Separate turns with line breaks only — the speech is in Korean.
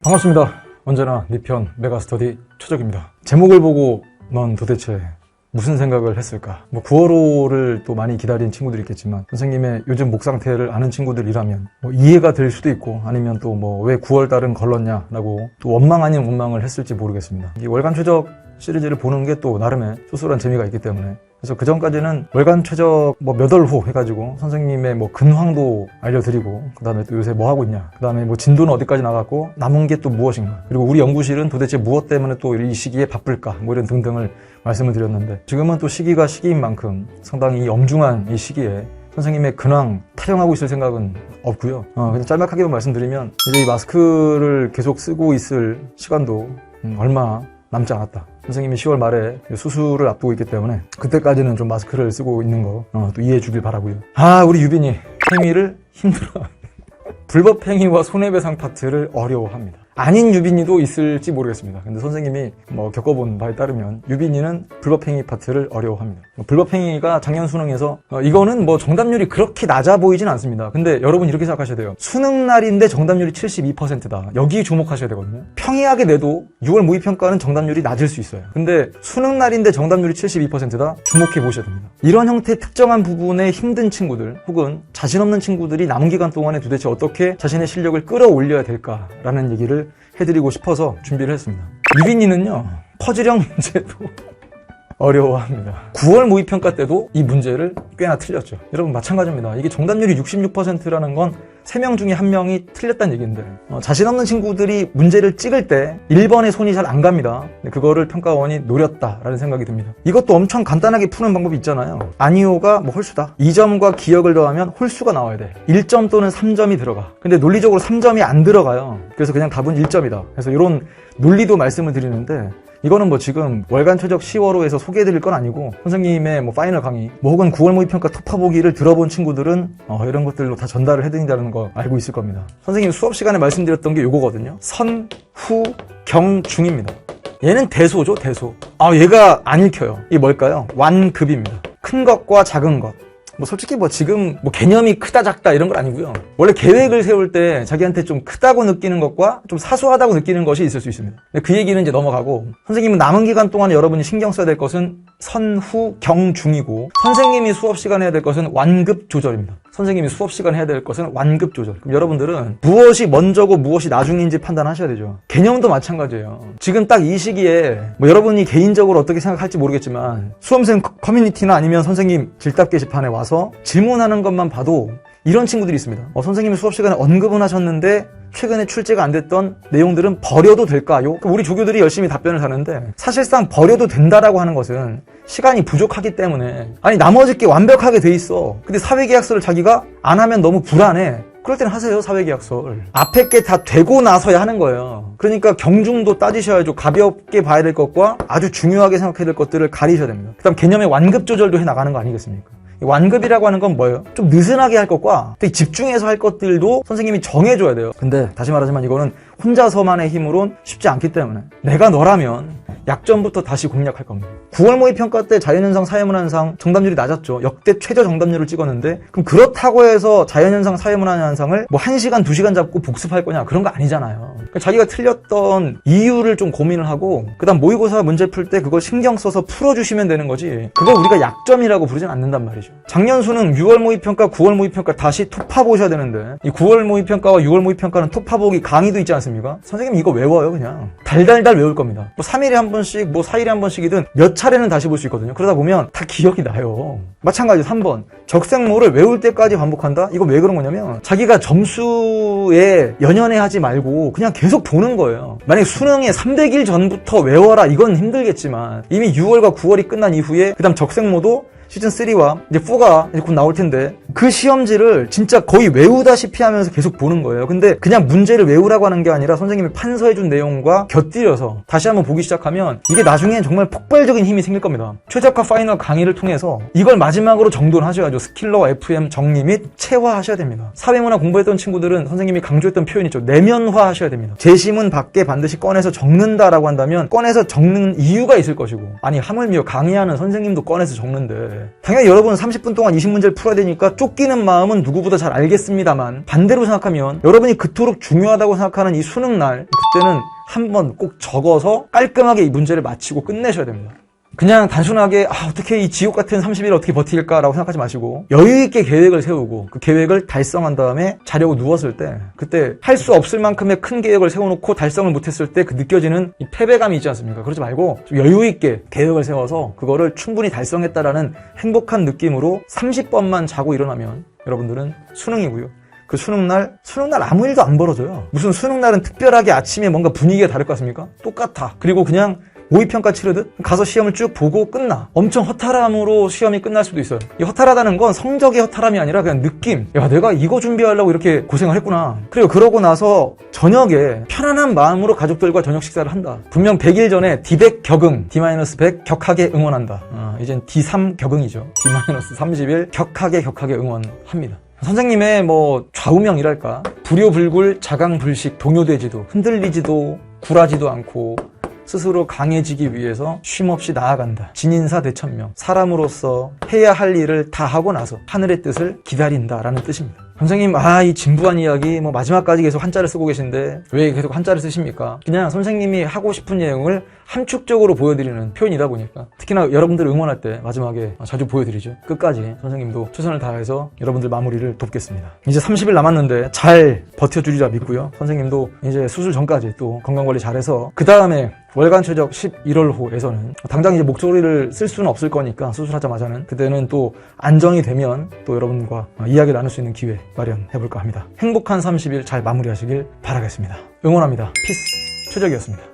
반갑습니다. 언제나 네 편 메가스터디 최적입니다. 제목을 보고 넌 도대체 무슨 생각을 했을까? 9월호를 또 많이 기다린 친구들이 있겠지만 선생님의 요즘 목 상태를 아는 친구들이라면 이해가 될 수도 있고 아니면 또 왜 9월달은 걸렀냐라고 또 원망 아닌 원망을 했을지 모르겠습니다. 이 월간 최적 시리즈를 보는 게 또 나름의 쏠쏠한 재미가 있기 때문에 그래서 그 전까지는 월간 최적 몇 월호 해가지고 선생님의 근황도 알려드리고 그 다음에 또 요새 뭐 하고 있냐 그 다음에 진도는 어디까지 나갔고 남은 게 또 무엇인가 그리고 우리 연구실은 도대체 무엇 때문에 또 이 시기에 바쁠까 이런 등등을 말씀을 드렸는데 지금은 또 시기가 시기인 만큼 상당히 엄중한 이 시기에 선생님의 근황 타령하고 있을 생각은 없고요. 그냥 짤막하게만 말씀드리면 이제 이 마스크를 계속 쓰고 있을 시간도 얼마 남지 않았다. 선생님이 10월 말에 수술을 앞두고 있기 때문에 그때까지는 좀 마스크를 쓰고 있는 거 또 이해해 주길 바라고요. 우리 유빈이 행위를 힘들어합니다. 불법 행위와 손해배상 파트를 어려워합니다. 아닌 유빈이도 있을지 모르겠습니다. 근데 선생님이 겪어본 바에 따르면 유빈이는 불법 행위 파트를 어려워합니다. 불법 행위가 작년 수능에서 이거는 정답률이 그렇게 낮아 보이진 않습니다. 근데 여러분 이렇게 생각하셔야 돼요. 수능날인데 정답률이 72%다. 여기 주목하셔야 되거든요. 평이하게 내도 6월 모의평가는 정답률이 낮을 수 있어요. 근데 수능날인데 정답률이 72%다. 주목해 보셔야 됩니다. 이런 형태의 특정한 부분에 힘든 친구들 혹은 자신 없는 친구들이 남은 기간 동안에 도대체 어떻게 자신의 실력을 끌어올려야 될까라는 얘기를 해드리고 싶어서 준비를 했습니다. 유빈이는요 퍼즐형 문제도 어려워합니다. 9월 모의평가 때도 이 문제를 꽤나 틀렸죠. 여러분 마찬가지입니다. 이게 정답률이 66%라는 건 3명 중에 1명이 틀렸다는 얘기인데 자신 없는 친구들이 문제를 찍을 때 1번에 손이 잘 안 갑니다. 그거를 평가원이 노렸다라는 생각이 듭니다. 이것도 엄청 간단하게 푸는 방법이 있잖아요. 아니오가 홀수다. 2점과 기억을 더하면 홀수가 나와야 돼. 1점 또는 3점이 들어가. 근데 논리적으로 3점이 안 들어가요. 그래서 그냥 답은 1점이다. 그래서 이런 논리도 말씀을 드리는데 이거는 지금 월간 최적 10월호에서 소개해드릴 건 아니고 선생님의 파이널 강의 혹은 9월 모의평가 토파 보기를 들어본 친구들은 이런 것들로 다 전달을 해드린다는 거 알고 있을 겁니다. 선생님 수업 시간에 말씀드렸던 게 요거거든요. 선, 후, 경, 중입니다. 얘는 대소죠, 대소. 얘가 안 읽혀요. 이게 뭘까요? 완급입니다. 큰 것과 작은 것. 솔직히 지금 개념이 크다 작다 이런 건 아니고요. 원래 계획을 세울 때 자기한테 좀 크다고 느끼는 것과 좀 사소하다고 느끼는 것이 있을 수 있습니다. 그 얘기는 이제 넘어가고 선생님은 남은 기간 동안에 여러분이 신경 써야 될 것은 선, 후, 경, 중이고 선생님이 수업 시간에 해야 될 것은 완급 조절입니다. 선생님이 수업 시간에 해야 될 것은 완급 조절. 그럼 여러분들은 무엇이 먼저고 무엇이 나중인지 판단하셔야 되죠. 개념도 마찬가지예요. 지금 딱 이 시기에 여러분이 개인적으로 어떻게 생각할지 모르겠지만 수험생 커뮤니티나 아니면 선생님 질답 게시판에 와서 질문하는 것만 봐도 이런 친구들이 있습니다. 선생님이 수업 시간에 언급은 하셨는데 최근에 출제가 안 됐던 내용들은 버려도 될까요? 우리 조교들이 열심히 답변을 하는데 사실상 버려도 된다라고 하는 것은 시간이 부족하기 때문에 나머지 게 완벽하게 돼 있어. 근데 사회계약서를 자기가 안 하면 너무 불안해. 그럴 때는 하세요. 사회계약서를. 앞에 게 다 되고 나서야 하는 거예요. 그러니까 경중도 따지셔야죠. 가볍게 봐야 될 것과 아주 중요하게 생각해야 될 것들을 가리셔야 됩니다. 그 다음 개념의 완급 조절도 해나가는 거 아니겠습니까? 완급이라고 하는 건 뭐예요? 좀 느슨하게 할 것과 되게 집중해서 할 것들도 선생님이 정해줘야 돼요. 근데 다시 말하지만 이거는 혼자서만의 힘으로는 쉽지 않기 때문에 내가 너라면 약점부터 다시 공략할 겁니다. 9월 모의평가 때 자연현상, 사회문화현상 정답률이 낮았죠. 역대 최저 정답률을 찍었는데 그럼 그렇다고 해서 자연현상, 사회문화현상을 1시간, 2시간 잡고 복습할 거냐? 그런 거 아니잖아요. 그러니까 자기가 틀렸던 이유를 좀 고민을 하고 그 다음 모의고사 문제 풀 때 그걸 신경 써서 풀어주시면 되는 거지 그걸 우리가 약점이라고 부르진 않는단 말이죠. 작년 수능 6월 모의평가, 9월 모의평가 다시 토파 보셔야 되는데 이 9월 모의평가와 6월 모의평가는 토파 보기 강의도 있지 않습니까? 선생님 이거 외워요 그냥. 달달달 외울 겁니다. 3일에 한 번씩 4일에 한 번씩이든 몇 차례는 다시 볼 수 있거든요. 그러다 보면 다 기억이 나요. 마찬가지로 3번 적색모를 외울 때까지 반복한다? 이거 왜 그런 거냐면 자기가 점수에 연연해 하지 말고 그냥 계속 보는 거예요. 만약에 수능에 300일 전부터 외워라 이건 힘들겠지만 이미 6월과 9월이 끝난 이후에 그 다음 적색모도 시즌3와 이제 4가 이제 곧 나올 텐데 그 시험지를 진짜 거의 외우다시피 하면서 계속 보는 거예요. 근데 그냥 문제를 외우라고 하는 게 아니라 선생님이 판서해준 내용과 곁들여서 다시 한번 보기 시작하면 이게 나중에 정말 폭발적인 힘이 생길 겁니다. 최적화 파이널 강의를 통해서 이걸 마지막으로 정돈을 하셔야죠. 스킬러와 FM 정리 및 체화하셔야 됩니다. 사회문화 공부했던 친구들은 선생님이 강조했던 표현 있죠. 내면화 하셔야 됩니다. 제시문 밖에 반드시 꺼내서 적는다라고 한다면 꺼내서 적는 이유가 있을 것이고 하물며 강의하는 선생님도 꺼내서 적는데 건데 당연히 여러분 30분 동안 20문제를 풀어야 되니까 쫓기는 마음은 누구보다 잘 알겠습니다만 반대로 생각하면 여러분이 그토록 중요하다고 생각하는 이 수능날 그때는 한번 꼭 적어서 깔끔하게 이 문제를 마치고 끝내셔야 됩니다. 그냥 단순하게 어떻게 이 지옥 같은 30일 어떻게 버틸까라고 생각하지 마시고 여유 있게 계획을 세우고 그 계획을 달성한 다음에 자려고 누웠을 때 그때 할 수 없을 만큼의 큰 계획을 세워놓고 달성을 못했을 때 그 느껴지는 이 패배감이 있지 않습니까? 그러지 말고 좀 여유 있게 계획을 세워서 그거를 충분히 달성했다라는 행복한 느낌으로 30번만 자고 일어나면 여러분들은 수능이고요. 그 수능날 아무 일도 안 벌어져요. 무슨 수능날은 특별하게 아침에 뭔가 분위기가 다를 것 같습니까? 똑같아. 그리고 그냥 모의평가 치르듯 가서 시험을 쭉 보고 끝나. 엄청 허탈함으로 시험이 끝날 수도 있어요. 이 허탈하다는 건 성적의 허탈함이 아니라 그냥 느낌. 야, 내가 이거 준비하려고 이렇게 고생을 했구나. 그리고 그러고 나서 저녁에 편안한 마음으로 가족들과 저녁 식사를 한다. 분명 100일 전에 D100 격응, D-100 격하게 응원한다. 이젠 D3 격응이죠. D-30일 격하게 응원합니다. 선생님의 좌우명이랄까. 불효불굴, 자강불식, 동요되지도, 흔들리지도, 굴하지도 않고 스스로 강해지기 위해서 쉼없이 나아간다. 진인사 대천명. 사람으로서 해야 할 일을 다 하고 나서 하늘의 뜻을 기다린다라는 뜻입니다. 선생님, 이 진부한 이야기 마지막까지 계속 한자를 쓰고 계신데 왜 계속 한자를 쓰십니까? 그냥 선생님이 하고 싶은 내용을 함축적으로 보여드리는 표현이다 보니까 특히나 여러분들을 응원할 때 마지막에 자주 보여드리죠. 끝까지 선생님도 최선을 다해서 여러분들 마무리를 돕겠습니다. 이제 30일 남았는데 잘 버텨주리라 믿고요. 선생님도 이제 수술 전까지 또 건강관리 잘해서 그 다음에 월간 최적 11월호에서는 당장 이제 목소리를 쓸 수는 없을 거니까 수술하자마자는 그때는 또 안정이 되면 또 여러분과 이야기를 나눌 수 있는 기회 마련해볼까 합니다. 행복한 30일 잘 마무리하시길 바라겠습니다. 응원합니다. 피스 최적이었습니다.